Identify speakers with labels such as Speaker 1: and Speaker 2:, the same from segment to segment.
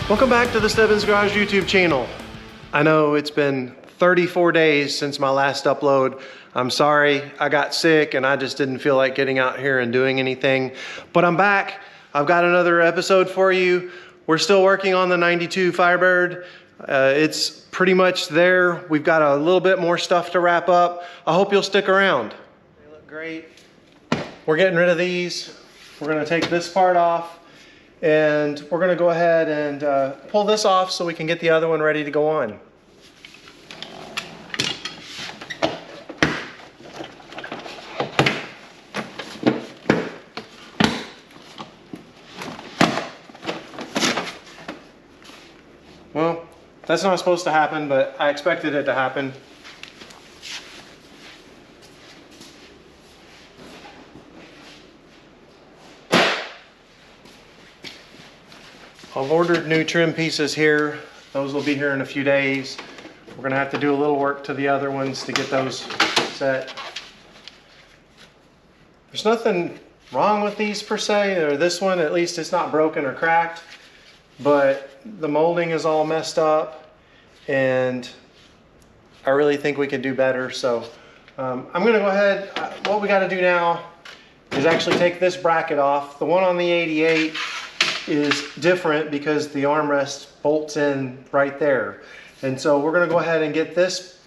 Speaker 1: Welcome back to the Stebbins Garage YouTube channel. I know it's been 34 days since my last upload. I'm sorry, I got sick and I just didn't feel like getting out here and doing anything. But I'm back. I've got another episode for you. We're still working on the 92 Firebird. It's pretty much there. We've got a little bit more stuff to wrap up. I hope you'll stick around. They look great. We're getting rid of these. We're gonna take this part off. And we're going to go ahead and pull this off so we can get the other one ready to go on. Well, that's not supposed to happen, but I expected it to happen. I've ordered new trim pieces here. Those will be here in a few days. We're gonna have to do a little work to the other ones to get those set. There's nothing wrong with these per se, or this one, at least it's not broken or cracked, but the molding is all messed up and I really think we could do better. So I'm gonna go ahead, what we gotta do now is actually take this bracket off. The one on the 88 is different because the armrest bolts in right there. And so we're gonna go ahead and get this,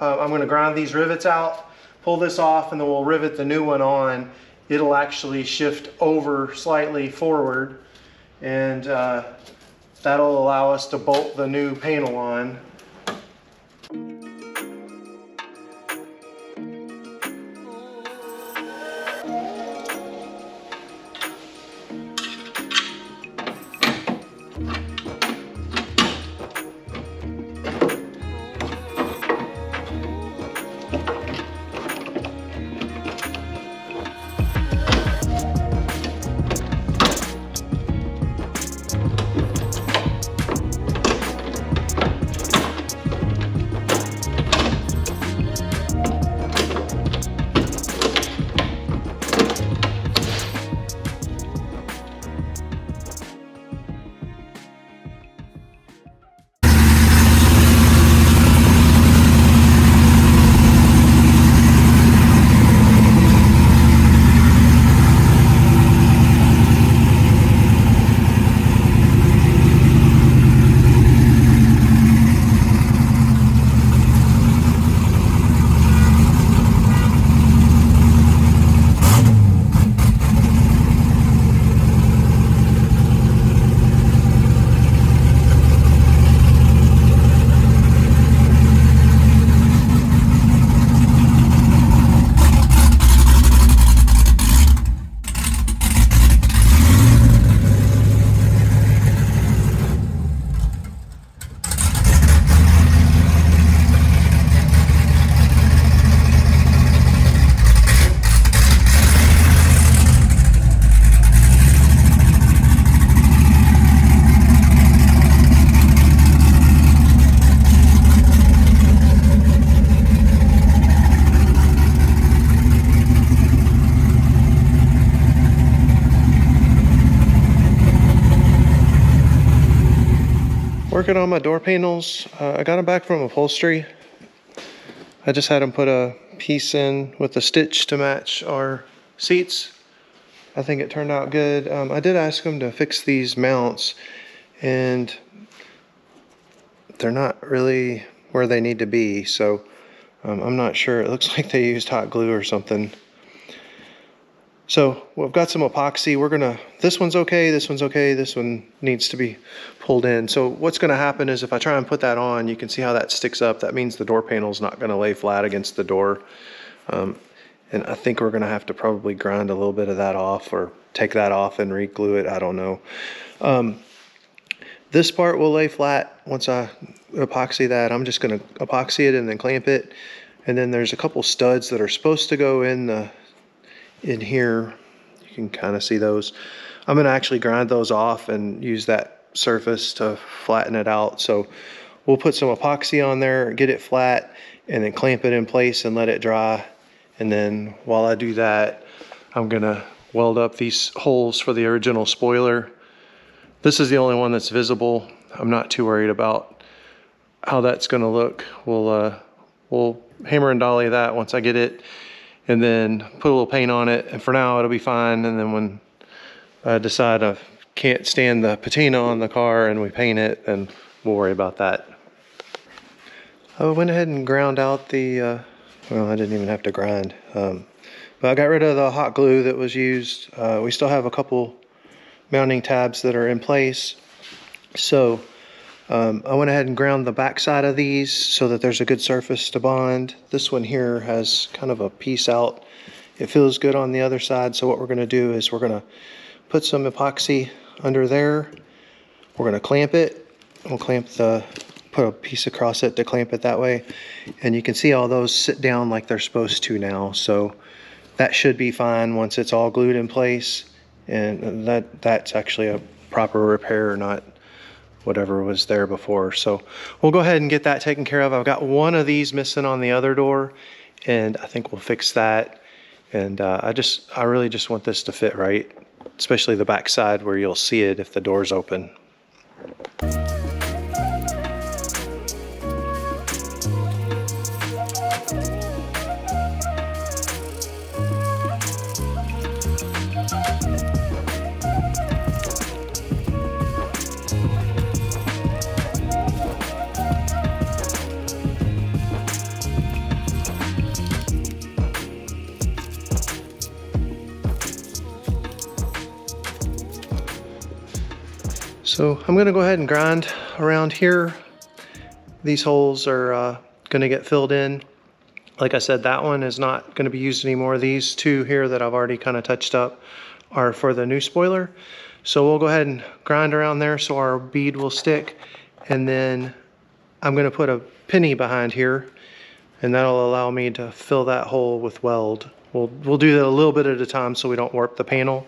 Speaker 1: I'm gonna ground these rivets out, pull this off, and then we'll rivet the new one on. It'll actually shift over slightly forward, and that'll allow us to bolt the new panel on. Working on my door panels. I got them back from Upholstery. I just had them put a piece in with a stitch to match our seats. I think it turned out good. I did ask them to fix these mounts and they're not really where they need to be, so I'm not sure. It looks like they used hot glue or something. So we've got some epoxy. We're gonna, this one's okay, this one's okay, this one needs to be pulled in. So what's gonna happen is if I try and put that on, you can see how that sticks up. That means the door panel's not gonna lay flat against the door. And I think we're gonna have to probably grind a little bit of that off or take that off and re-glue it, I don't know. This part will lay flat once I epoxy that. I'm just gonna epoxy it and then clamp it. And then there's a couple studs that are supposed to go in here. You can kind of see those. I'm going to actually grind those off and use that surface to flatten it out. So we'll put some epoxy on there, get it flat, and then clamp it in place and let it dry. And then while I do that, I'm going to weld up these holes for the original spoiler. This is the only one that's visible. I'm not too worried about how that's going to look. We'll hammer and dolly that once I get it, and then put a little paint on it. And for now, it'll be fine. And then when I decide I can't stand the patina on the car and we paint it, then we'll worry about that. I went ahead and ground out the, well, I didn't even have to grind. But I got rid of the hot glue that was used. We still have a couple mounting tabs that are in place. So I went ahead and ground the back side of these so that there's a good surface to bond. This one here has kind of a piece out. It feels good on the other side. So what we're going to do is we're going to put some epoxy under there. We're going to clamp it. We'll put a piece across it to clamp it that way. And you can see all those sit down like they're supposed to now. So that should be fine once it's all glued in place. And that's actually a proper repair, not whatever was there before. So we'll go ahead and get that taken care of. I've got one of these missing on the other door, and I think we'll fix that. And I really just want this to fit right, especially the back side where you'll see it if the door's open. So I'm gonna go ahead and grind around here. These holes are gonna get filled in. Like I said, that one is not gonna be used anymore. These two here that I've already kind of touched up are for the new spoiler. So we'll go ahead and grind around there so our bead will stick. And then I'm gonna put a penny behind here, and that'll allow me to fill that hole with weld. We'll do that a little bit at a time so we don't warp the panel.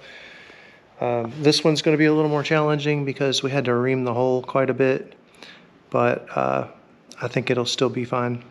Speaker 1: This one's going to be a little more challenging because we had to ream the hole quite a bit, but I think it'll still be fine.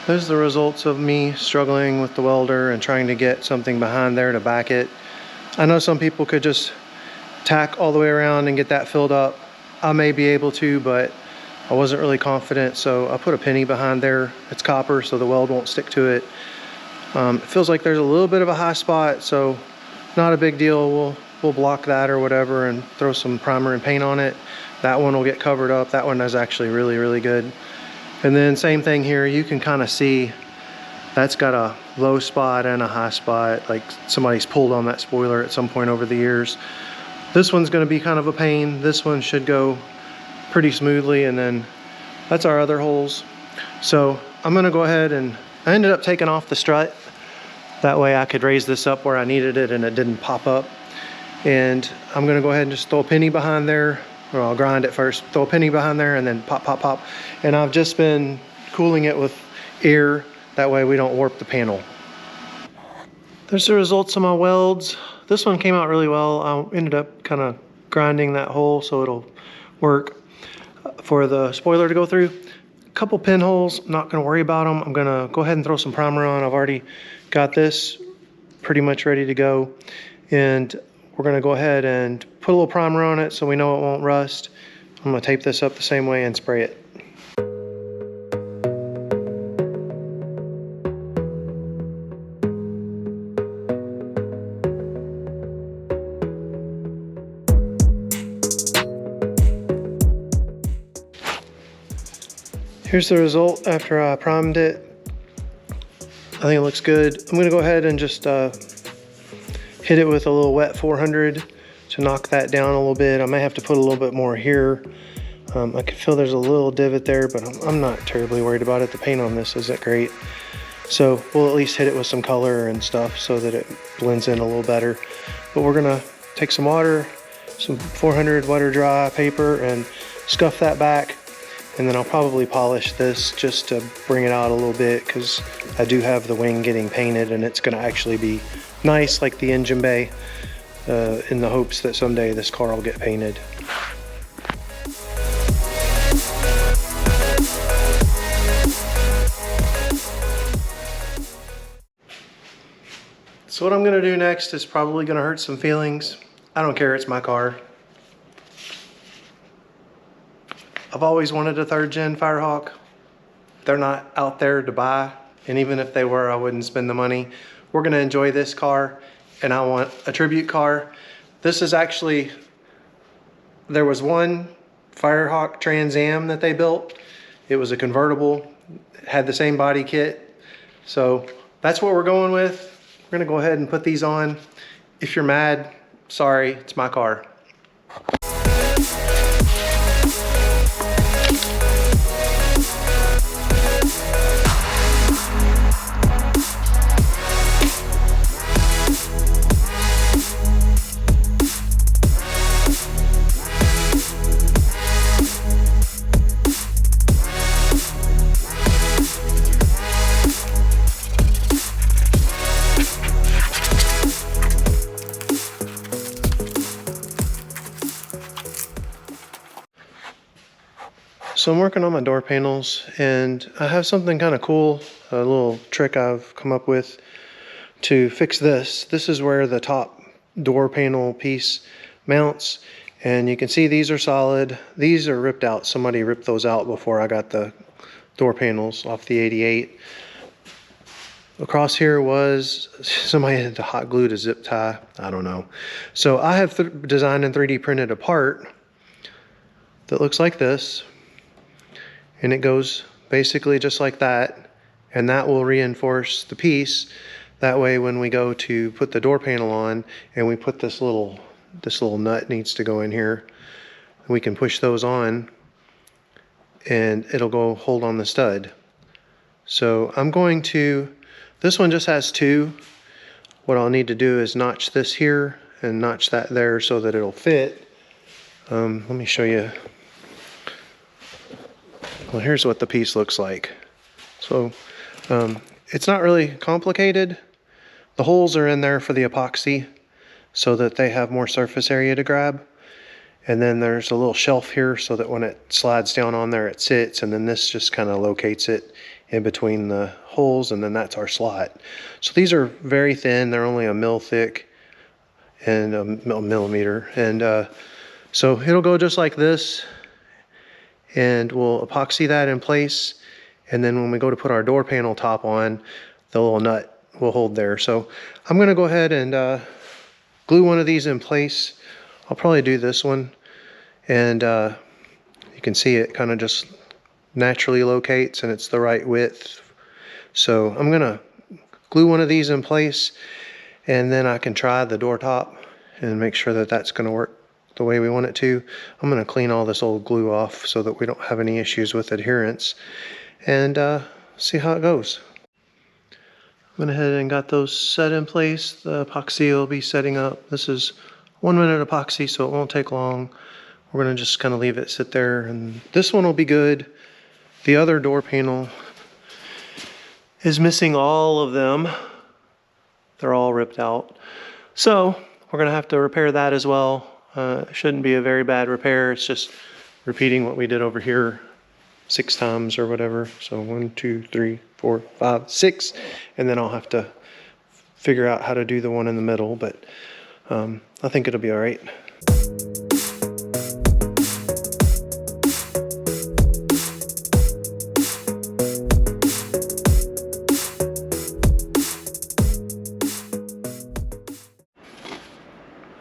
Speaker 1: Those are the results of me struggling with the welder and trying to get something behind there to back it. I know some people could just tack all the way around and get that filled up. I may be able to, but I wasn't really confident, so I put a penny behind there. It's copper, so the weld won't stick to it. It feels like there's a little bit of a high spot, so not a big deal. We'll block that or whatever and throw some primer and paint on it. That one will get covered up. That one is actually really, really good. And then same thing here, you can kind of see that's got a low spot and a high spot, like somebody's pulled on that spoiler at some point over the years. This one's going to be kind of a pain. This one should go pretty smoothly, and then that's our other holes. So I'm going to go ahead, and I ended up taking off the strut. That way I could raise this up where I needed it and it didn't pop up. And I'm going to go ahead and just throw a penny behind there. Or I'll grind it first, throw a penny behind there, and then pop, pop, pop. And I've just been cooling it with air. That way we don't warp the panel. There's the results of my welds. This one came out really well. I ended up kind of grinding that hole so it'll work for the spoiler to go through. A couple pinholes, not going to worry about them. I'm going to go ahead and throw some primer on. I've already got this pretty much ready to go. And we're gonna go ahead and put a little primer on it so we know it won't rust. I'm gonna tape this up the same way and spray it. Here's the result after I primed it. I think it looks good. I'm gonna go ahead and just hit it with a little wet 400 to knock that down a little bit. I may have to put a little bit more here. I can feel there's a little divot there, but I'm not terribly worried about it. The paint on this isn't great. So we'll at least hit it with some color and stuff so that it blends in a little better. But we're gonna take some water, some 400 wet or dry paper, and scuff that back. And then I'll probably polish this just to bring it out a little bit, because I do have the wing getting painted and it's gonna actually be nice like the engine bay, in the hopes that someday this car will get painted. So what I'm gonna do next is probably gonna hurt some feelings. I don't care, it's my car. I've always wanted a 3rd gen Firehawk. They're not out there to buy, and even if they were, I wouldn't spend the money. We're gonna enjoy this car, and I want a tribute car. This is actually, there was one Firehawk Trans Am that they built. It was a convertible, it had the same body kit. So that's what we're going with. We're gonna go ahead and put these on. If you're mad, sorry, it's my car. So I'm working on my door panels, and I have something kind of cool, a little trick I've come up with to fix this. This is where the top door panel piece mounts, and you can see these are solid. These are ripped out. Somebody ripped those out before I got the door panels off the 88. Across here was, somebody had hot glued a zip tie, I don't know. So I have designed and 3D printed a part that looks like this. And it goes basically just like that, and that will reinforce the piece. That way when we go to put the door panel on and we put this little nut needs to go in here, we can push those on and it'll go hold on the stud. So I'm going to, this one just has 2. What I'll need to do is notch this here and notch that there so that it'll fit. Let me show you. Well, here's what the piece looks like. So it's not really complicated. The holes are in there for the epoxy so that they have more surface area to grab. And then there's a little shelf here so that when it slides down on there, it sits, and then this just kind of locates it in between the holes, and then that's our slot. So these are very thin. They're only a mil thick and a millimeter. And so it'll go just like this. And we'll epoxy that in place, and then when we go to put our door panel top on, the little nut will hold there. So I'm going to go ahead and glue one of these in place. I'll probably do this one, and you can see it kind of just naturally locates, and it's the right width. So I'm going to glue one of these in place, and then I can try the door top and make sure that that's going to work the way we want it to. I'm going to clean all this old glue off so that we don't have any issues with adherence, and see how it goes. I went ahead and got those set in place. The epoxy will be setting up. This is 1 minute epoxy, so it won't take long. We're going to just kind of leave it sit there, and this one will be good. The other door panel is missing all of them. They're all ripped out. So we're going to have to repair that as well. Shouldn't be a very bad repair. It's just repeating what we did over here 6 times or whatever. So 1, 2, 3, 4, 5, 6, and then I'll have to figure out how to do the one in the middle. But I think it'll be all right.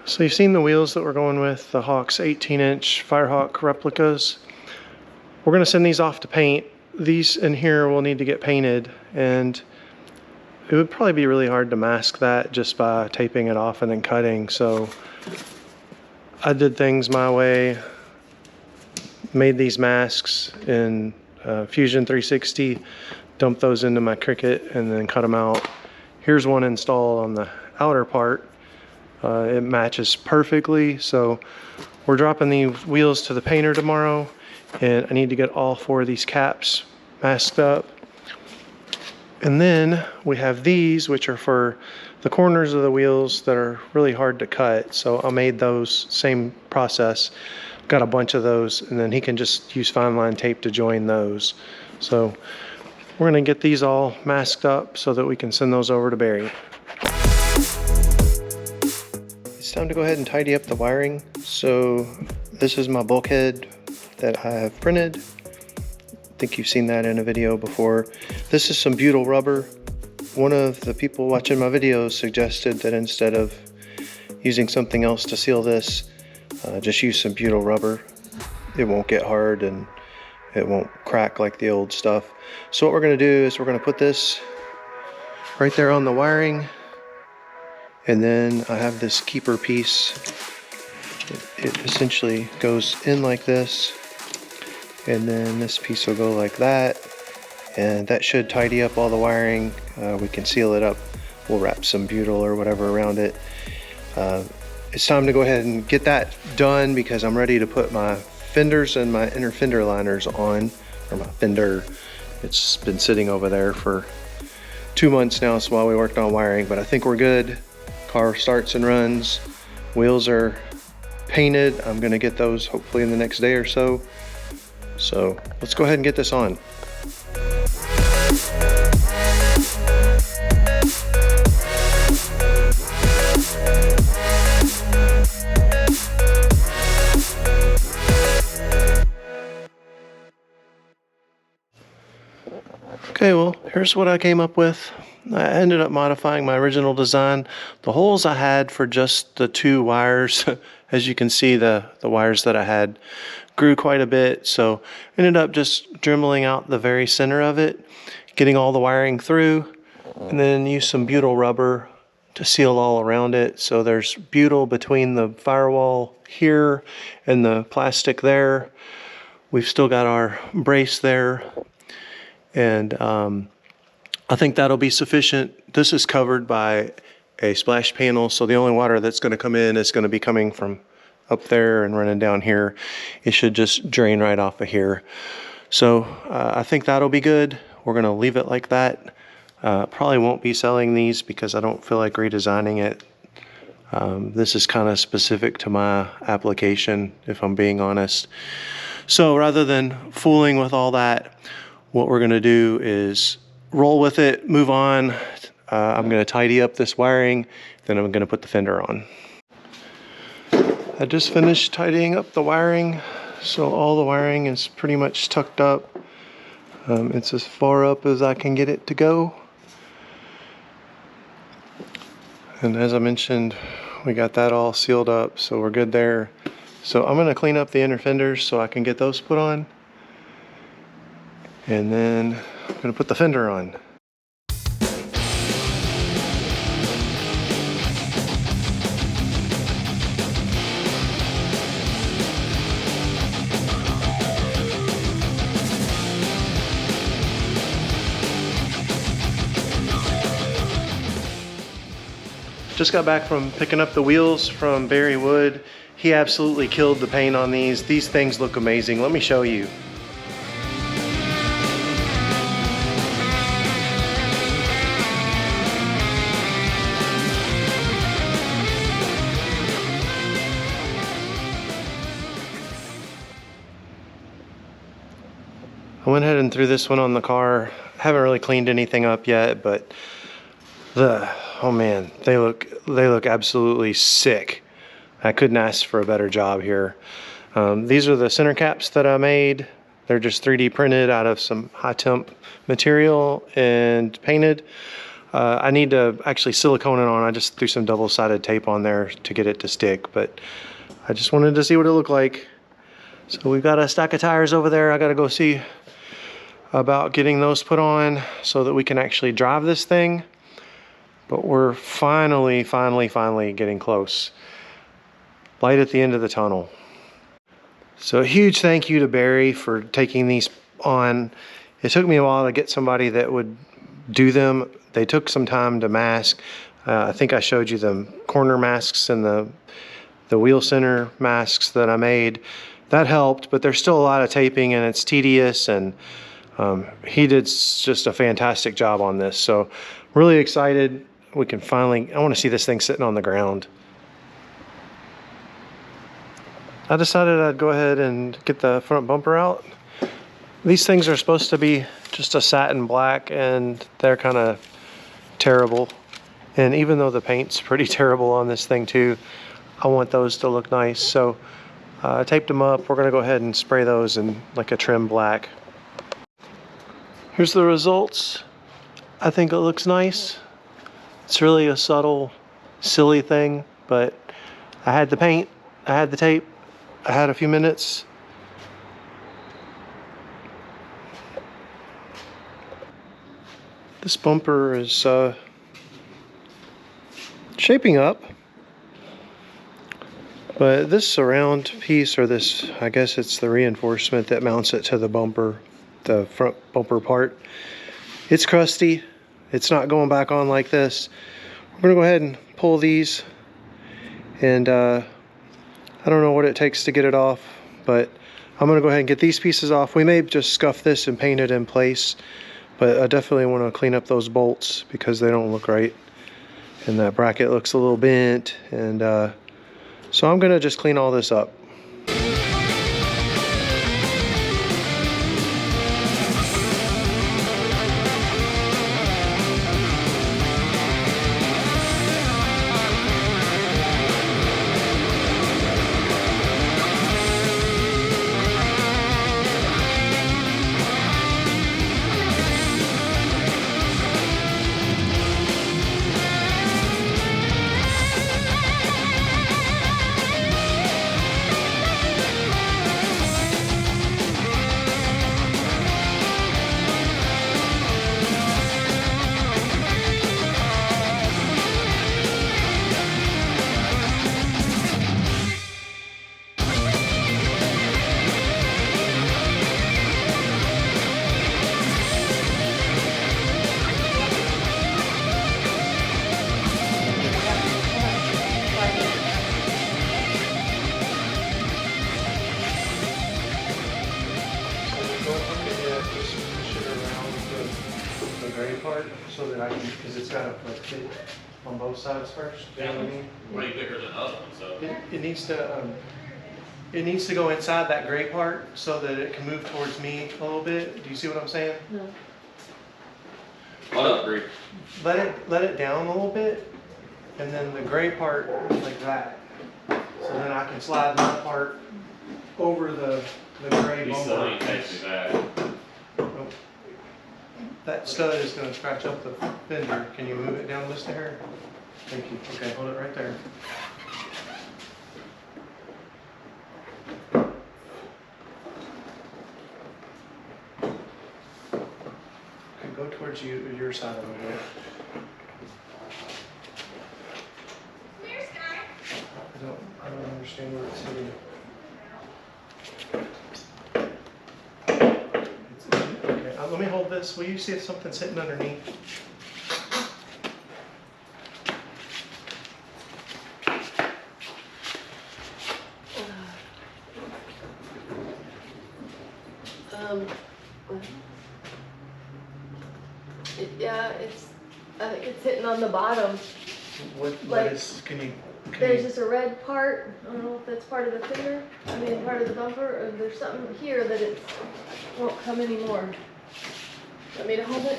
Speaker 1: So you've seen the wheels that we're going with, the Hawk's 18-inch Firehawk replicas. We're going to send these off to paint. These in here will need to get painted, and it would probably be really hard to mask that just by taping it off and then cutting. So I did things my way, made these masks in Fusion 360, dumped those into my Cricut, and then cut them out. Here's one installed on the outer part. It matches perfectly, so we're dropping these wheels to the painter tomorrow, and I need to get all 4 of these caps masked up. And then we have these, which are for the corners of the wheels that are really hard to cut. So I made those, same process, got a bunch of those, and then he can just use fine line tape to join those. So we're gonna get these all masked up so that we can send those over to Barry. It's time to go ahead and tidy up the wiring. So this is my bulkhead that I have printed. I think you've seen that in a video before. This is some butyl rubber. One of the people watching my videos suggested that instead of using something else to seal this, just use some butyl rubber. It won't get hard and it won't crack like the old stuff. So what we're gonna do is we're gonna put this right there on the wiring. And then I have this keeper piece. It essentially goes in like this, and then this piece will go like that, and that should tidy up all the wiring. We can seal it up. We'll wrap some butyl or whatever around it. It's time to go ahead and get that done because I'm ready to put my fenders and my inner fender liners on, or my fender. It's been sitting over there for 2 months now, so while we worked on wiring, but I think we're good. Car starts and runs. Wheels are painted. I'm gonna get those hopefully in the next day or so. So let's go ahead and get this on. Okay, well, here's what I came up with. I ended up modifying my original design. The holes I had for just the 2 wires, as you can see, the wires that I had grew quite a bit, so I ended up just dremeling out the very center of it, getting all the wiring through, and then use some butyl rubber to seal all around it. So there's butyl between the firewall here and the plastic there. We've still got our brace there, and I think that'll be sufficient. This is covered by a splash panel, so the only water that's going to come in is going to be coming from up there and running down here. It should just drain right off of here. So I think that'll be good. We're going to leave it like that. Probably won't be selling these because I don't feel like redesigning it. This is kind of specific to my application, if I'm being honest. So rather than fooling with all that, what we're going to do is roll with it, move on. I'm going to tidy up this wiring, then I'm going to put the fender on. I just finished tidying up the wiring, so all the wiring is pretty much tucked up. It's as far up as I can get it to go. And as I mentioned, we got that all sealed up, so we're good there. So I'm going to clean up the inner fenders so I can get those put on. And then I'm going to put the fender on. Just got back from picking up the wheels from Barry Wood. He absolutely killed the paint on these. These things look amazing. Let me show you. I went ahead and threw this one on the car. Haven't really cleaned anything up yet, but Oh man, they look absolutely sick. I couldn't ask for a better job here. These are the center caps that I made. They're just 3D printed out of some high temp material and painted. I need to actually silicone it on. I just threw some double-sided tape on there to get it to stick, but I just wanted to see what it looked like. So we've got a stack of tires over there. I gotta go see about getting those put on so that we can actually drive this thing. But we're finally getting close. Light at the end of the tunnel. So a huge thank you to Barry for taking these on. It took me a while to get somebody that would do them. They took some time to mask. I think I showed you the corner masks and the wheel center masks that I made. That helped, but there's still a lot of taping and it's tedious, and he did just a fantastic job on this. So really excited. We can finally, I want to see this thing sitting on the ground. I decided I'd go ahead and get the front bumper out. These things are supposed to be just a satin black, and they're kind of terrible. And even though the paint's pretty terrible on this thing too, I want those to look nice. So I taped them up. We're gonna go ahead and spray those in like a trim black. Here's the results. I think it looks nice. It's really a subtle, silly thing, but I had the paint, I had the tape, I had a few minutes. This bumper is shaping up, but this surround piece, or this, I guess it's the reinforcement that mounts it to the bumper, the front bumper part, it's crusty. It's not going back on like this. We're gonna go ahead and pull these, and I don't know what it takes to get it off, but I'm gonna go ahead and get these pieces off. We may just scuff this and paint it in place, but I definitely want to clean up those bolts because they don't look right, and that bracket looks a little bent, and so I'm gonna just clean all this up. Part so that I can, because it's got to like fit on both sides first. You know what I mean?
Speaker 2: Way bigger than the other one, so
Speaker 1: It needs to go inside that gray part so that it can move towards me a little bit. Do you see what I'm saying?
Speaker 3: No.
Speaker 2: what up, Bree?
Speaker 1: Let it down a little bit, and then the gray part like that. So then I can slide that part over the gray
Speaker 2: You still ain't
Speaker 1: bumper.
Speaker 2: tasting that.
Speaker 1: Nope. That stud is going to scratch up the fender. Can you move it down just a hair? Thank you. Okay, hold it right there. Okay, go towards your side of it. I don't understand where it's hitting. Okay, let me hold this. Will you see if something's sitting underneath?
Speaker 3: Yeah, I think it's hitting on the bottom.
Speaker 1: What
Speaker 3: Like,
Speaker 1: is,
Speaker 3: There's just a red part. I don't know if that's part of the fender, part of the bumper, or there's something here that it won't come anymore. Want me to hold it?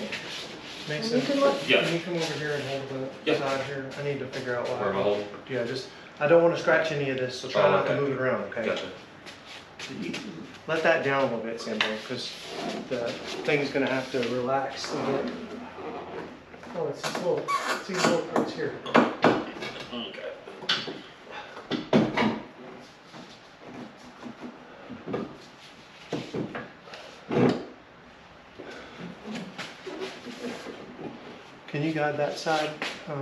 Speaker 1: Mason,
Speaker 3: you can look.
Speaker 2: Yeah.
Speaker 1: can you come over here and hold the
Speaker 2: Yeah.
Speaker 1: side here? I need to figure out why.
Speaker 2: Where am I holding?
Speaker 1: Yeah, just, I don't want to scratch any of this, so try
Speaker 2: Oh,
Speaker 1: not to
Speaker 2: okay.
Speaker 1: move it around, okay?
Speaker 2: Gotcha.
Speaker 1: Let that down a little bit, Sambo, because the thing's gonna have to relax a bit. Oh, it's these little parts here.
Speaker 2: Okay.
Speaker 1: Can you guide that side? I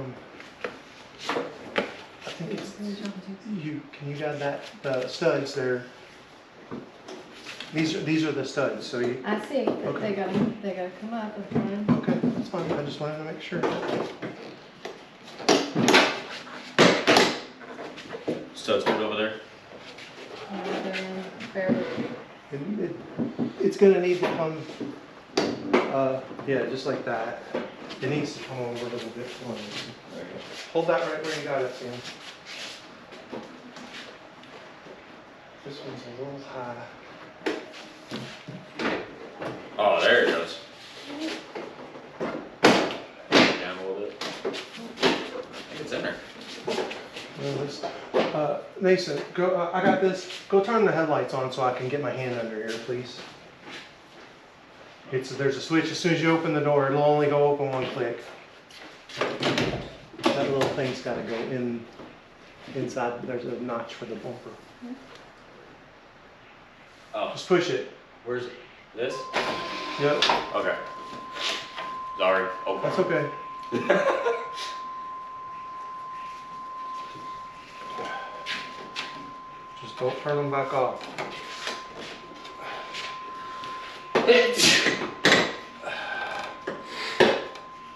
Speaker 1: think it's, can you guide that, the studs there? These are the studs, so you,
Speaker 3: I see, but
Speaker 1: Okay.
Speaker 3: they gotta come up and find.
Speaker 1: okay, that's fine, I just wanted to make sure.
Speaker 2: Studs put over there.
Speaker 3: They're in Firebird.
Speaker 1: It's gonna need to come, yeah, just like that. It needs to come over a little bit for me. Hold that right where you got it, Sam. This one's a little high.
Speaker 2: Oh, there it goes. Down a little bit. I think it's in there.
Speaker 1: Mason, go. I got this. Go turn the headlights on so I can get my hand under here, please. There's a switch. As soon as you open the door, it'll only go open one click. That little thing's got to go inside. There's a notch for the bumper.
Speaker 2: Oh,
Speaker 1: Just push it.
Speaker 2: where's this?
Speaker 1: Yep.
Speaker 2: Okay. Sorry. Oh,
Speaker 1: That's okay. Just don't turn them back off.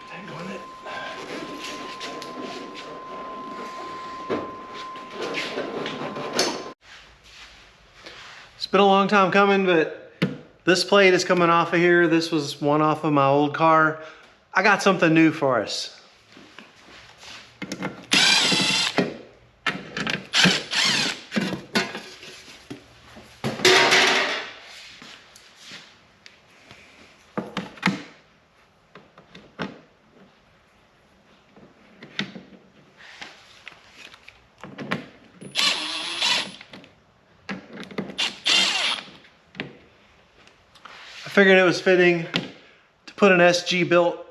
Speaker 1: Hang on it. It's been a long time coming, but this plate is coming off of here. This was one off of my old car. I got something new for us. I figured it was fitting to put an SG built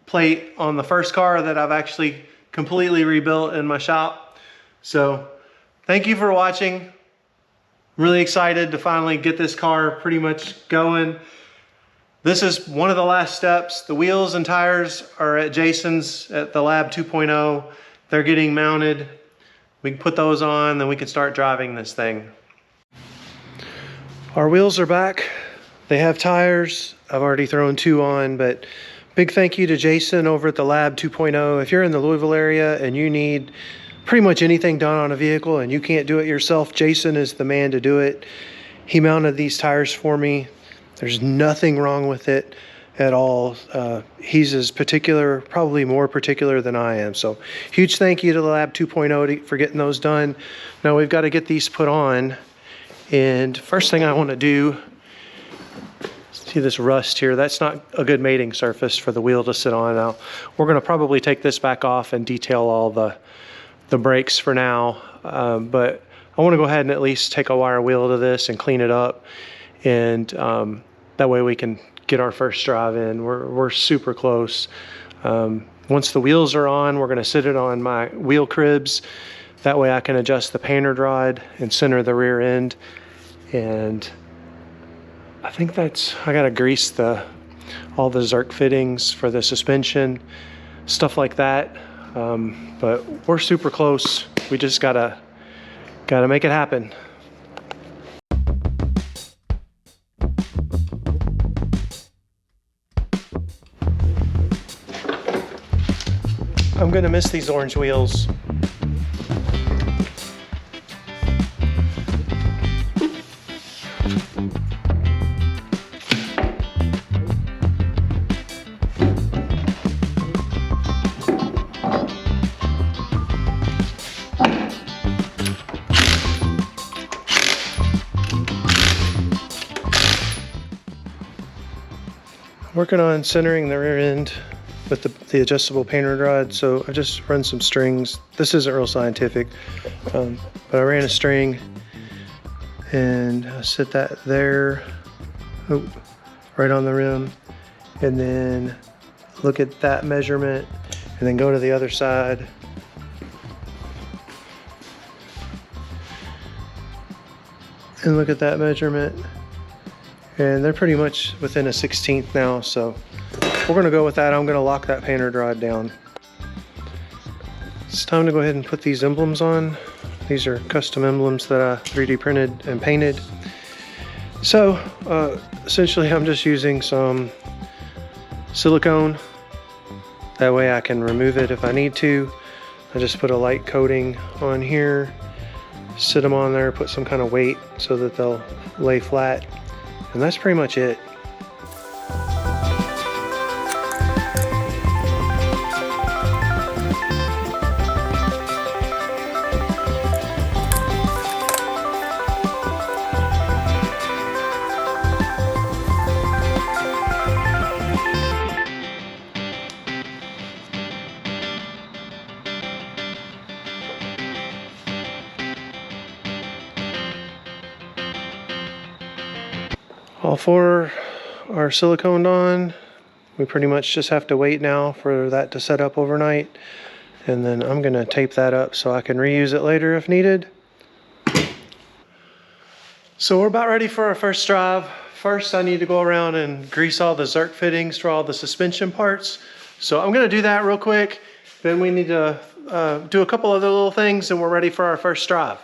Speaker 1: plate on the first car that I've actually completely rebuilt in my shop. So thank you for watching. I'm really excited to finally get this car pretty much going. This is one of the last steps. The wheels and tires are at Jason's at the Lab 2.0. They're getting mounted. We can put those on, then we can start driving this thing. Our wheels are back. They have tires. I've already thrown 2 on, but big thank you to Jason over at the Lab 2.0. If you're in the Louisville area and you need pretty much anything done on a vehicle and you can't do it yourself, Jason is the man to do it. He mounted these tires for me. There's nothing wrong with it at all. He's as particular, probably more particular than I am. So huge thank you to the Lab 2.0 for getting those done. Now we've got to get these put on. And first thing I want to do, see this rust here, that's not a good mating surface for the wheel to sit on. Now we're going to probably take this back off and detail all the brakes for now, but I want to go ahead and at least take a wire wheel to this and clean it up, and that way we can get our first drive in. We're super close. Once the wheels are on, we're going to sit it on my wheel cribs. That way I can adjust the painter rod and center the rear end. And I think I gotta grease all the Zerk fittings for the suspension, stuff like that. But we're super close. We just gotta make it happen. I'm gonna miss these orange wheels. Working on centering the rear end with the adjustable painter rod. So I just run some strings. This isn't real scientific, but I ran a string and I set that there, right on the rim, and then look at that measurement, and then go to the other side. And look at that measurement. And they're pretty much within a 1/16 now, so we're gonna go with that. I'm gonna lock that painter rod down. It's time to go ahead and put these emblems on. These are custom emblems that I 3D printed and painted. So essentially I'm just using some silicone. That way I can remove it if I need to. I just put a light coating on here, sit them on there, put some kind of weight so that they'll lay flat. And that's pretty much it. All four are siliconed on. We pretty much just have to wait now for that to set up overnight. And then I'm gonna tape that up so I can reuse it later if needed. So we're about ready for our first drive. First, I need to go around and grease all the Zerk fittings for all the suspension parts. So I'm gonna do that real quick. Then we need to do a couple other little things and we're ready for our first drive.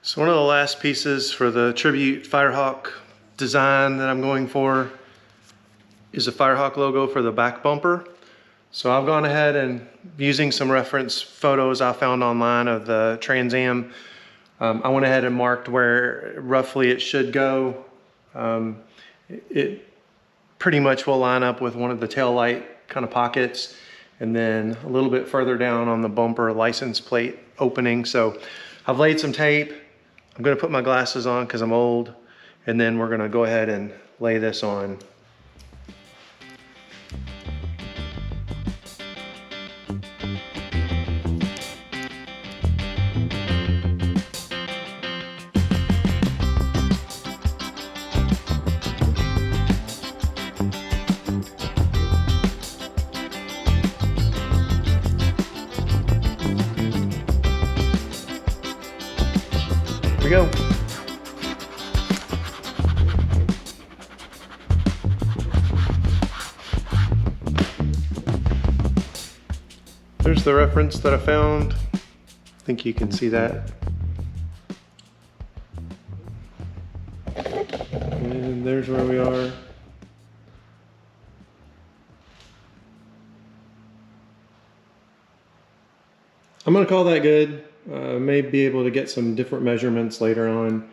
Speaker 1: So one of the last pieces for the Tribute Firehawk design that I'm going for is a Firehawk logo for the back bumper. So I've gone ahead and using some reference photos I found online of the Trans Am, I went ahead and marked where roughly it should go. It pretty much will line up with one of the tail light kind of pockets, and then a little bit further down on the bumper license plate opening. So I've laid some tape. I'm gonna put my glasses on because I'm old, and then we're gonna go ahead and lay this on. Here we go. There's the reference that I found. I think you can see that. And there's where we are. I'm gonna call that good. May be able to get some different measurements later on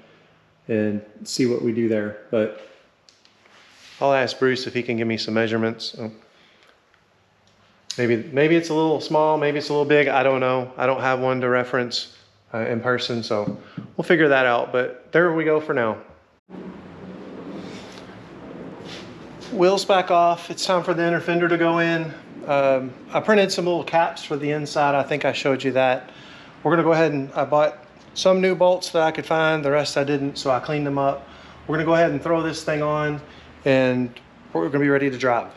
Speaker 1: and see what we do there. But I'll ask Bruce if he can give me some measurements. Maybe it's a little small, maybe it's a little big, I don't know. I don't have one to reference in person, so we'll figure that out. But there we go for now. Wheels back off. It's time for the inner fender to go in. I printed some little caps for the inside. I think I showed you that. We're gonna go ahead and I bought some new bolts that I could find, the rest I didn't, so I cleaned them up. We're gonna go ahead and throw this thing on and we're gonna be ready to drive.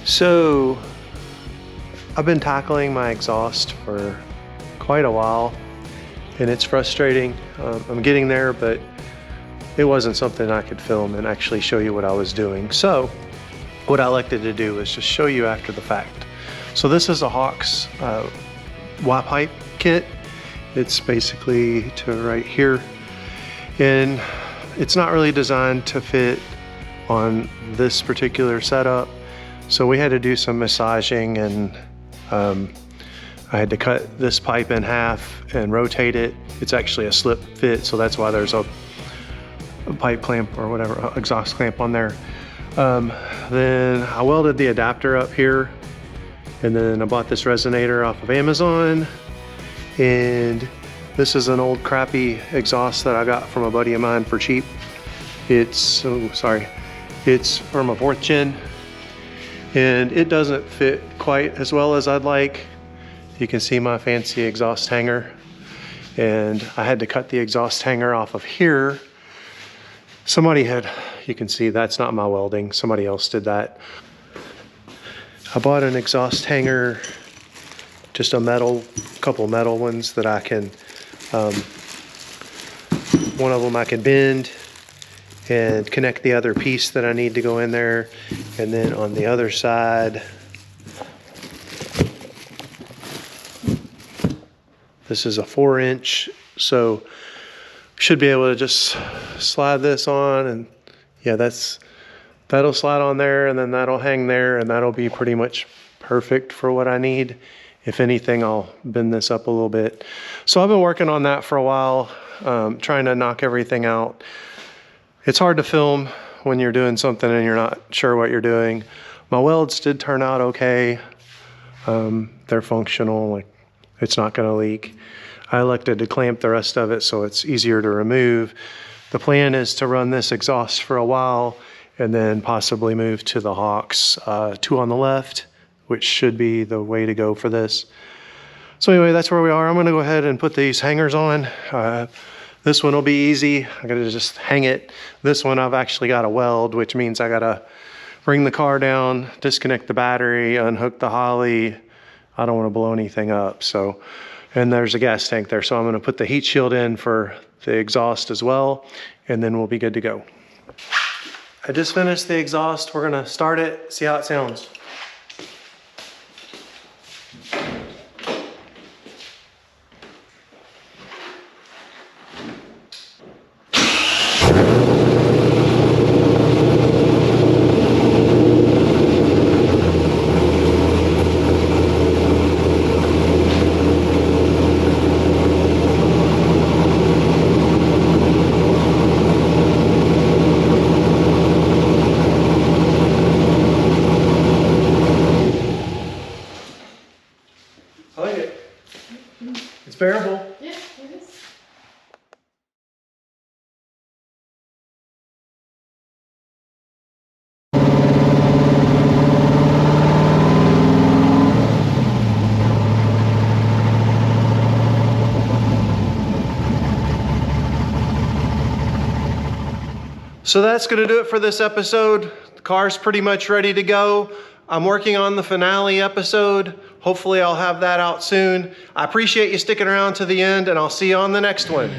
Speaker 1: So I've been tackling my exhaust for quite a while and it's frustrating. I'm getting there, but it wasn't something I could film and actually show you what I was doing. So what I elected to do is just show you after the fact. So this is a Hawk's Y-pipe kit. It's basically to right here. And it's not really designed to fit on this particular setup. So we had to do some massaging and I had to cut this pipe in half and rotate it. It's actually a slip fit, so that's why there's a pipe clamp or whatever, exhaust clamp on there. Then I welded the adapter up here, and then I bought this resonator off of Amazon. And this is an old crappy exhaust that I got from a buddy of mine for cheap. It's, oh sorry, it's from a 4th gen, and it doesn't fit quite as well as I'd like. You can see my fancy exhaust hanger, and I had to cut the exhaust hanger off of here. Somebody had, you can see that's not my welding, somebody else did that. I bought an exhaust hanger, just a metal, couple metal ones that I can, one of them I can bend and connect the other piece that I need to go in there. And then on the other side, this is a 4-inch, so should be able to just slide this on, and yeah, that'll slide on there, and then that'll hang there, and that'll be pretty much perfect for what I need. If anything, I'll bend this up a little bit. So I've been working on that for a while, trying to knock everything out. It's hard to film when you're doing something and you're not sure what you're doing. My welds did turn out okay. They're functional, like it's not gonna leak. I elected to clamp the rest of it so it's easier to remove. The plan is to run this exhaust for a while and then possibly move to the Hawks, 2 on the left, which should be the way to go for this. So anyway, that's where we are. I'm gonna go ahead and put these hangers on. This one will be easy. I gotta just hang it. This one I've actually got to weld, which means I gotta bring the car down, disconnect the battery, unhook the Holly. I don't wanna blow anything up, so. And there's a gas tank there, so I'm gonna put the heat shield in for the exhaust as well, and then we'll be good to go. I just finished the exhaust. We're gonna start it, see how it sounds. I like it. It's bearable.
Speaker 3: Yeah, it is.
Speaker 1: So that's gonna do it for this episode. The car's pretty much ready to go. I'm working on the finale episode. Hopefully I'll have that out soon. I appreciate you sticking around to the end, and I'll see you on the next one.